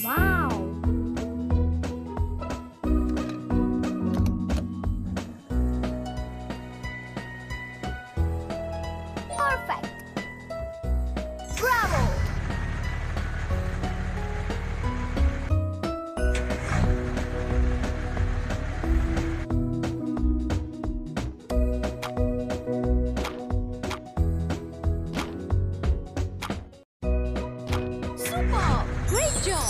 Wow! Perfect! Bravo! Super! Great job!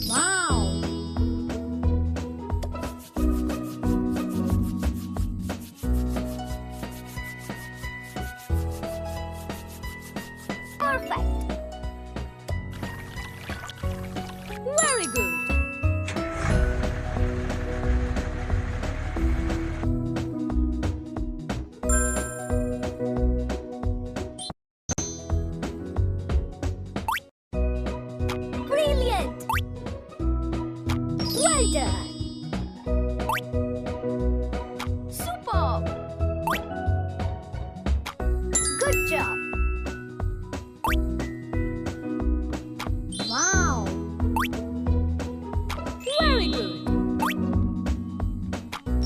Wow! Perfect! Very good! Brilliant! Well done! Superb! Good job! Wow! Very good!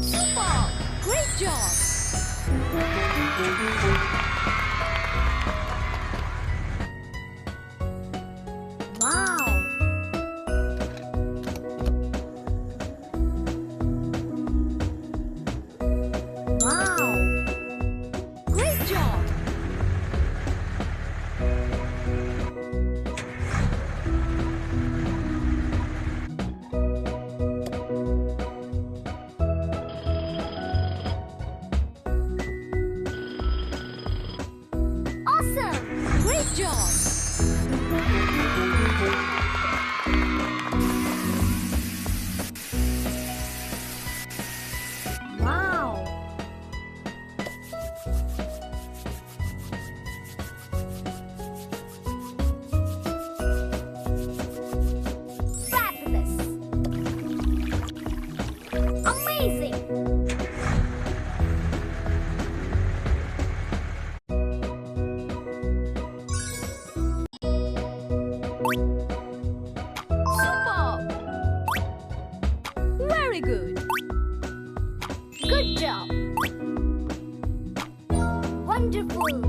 Superb! Great job! Wow! Wow! Great job! Awesome! Great job! Wow! Fabulous! Amazing! Superb! Very good! Good job! Wonderful!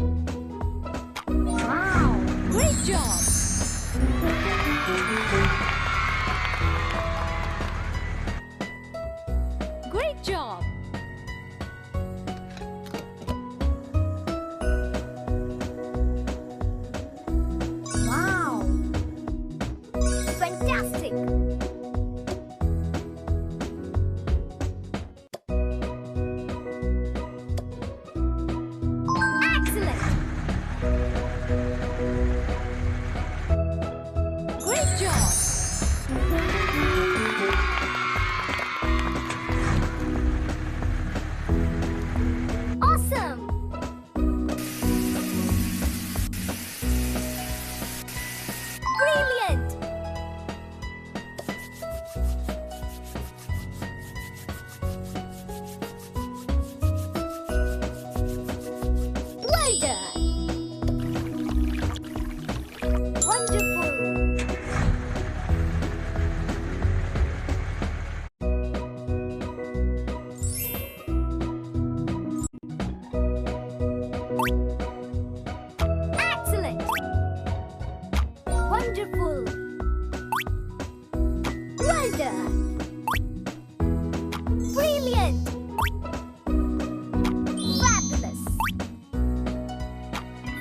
Wow! Great job! Great job! Wow! Fantastic! Excellent! Great job! Awesome! Brilliant! Well done! Wonderful! Excellent! Wonderful! Well done! Brilliant! Fabulous!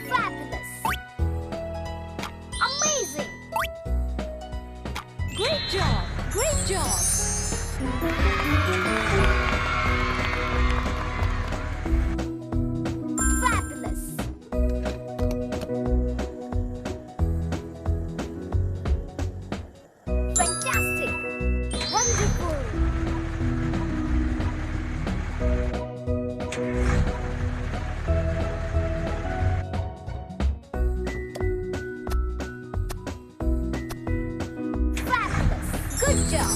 Fabulous! Amazing! Great job! Great job! Fabulous! job.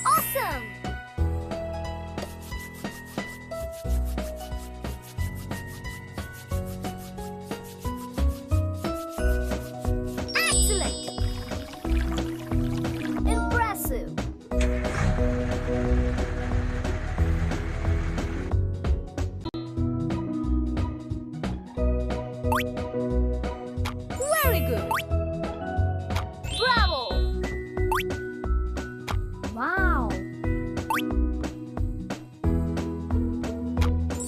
Awesome. Excellent. Impressive. Very good. Bravo. Wow.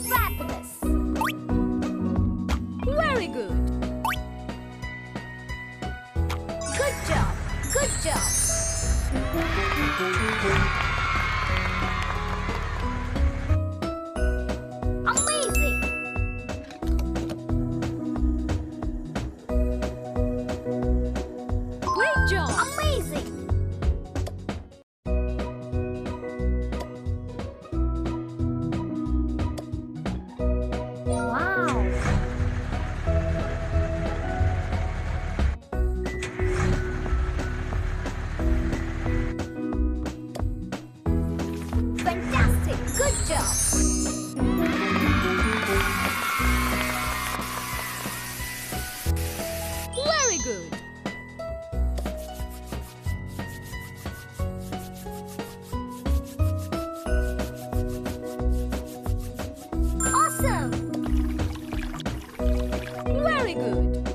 Fabulous. Very good. Good job. Good job. Amazing. Great job. Amazing. Wow. Fantastic. Good job. Very good. Awesome. Very good.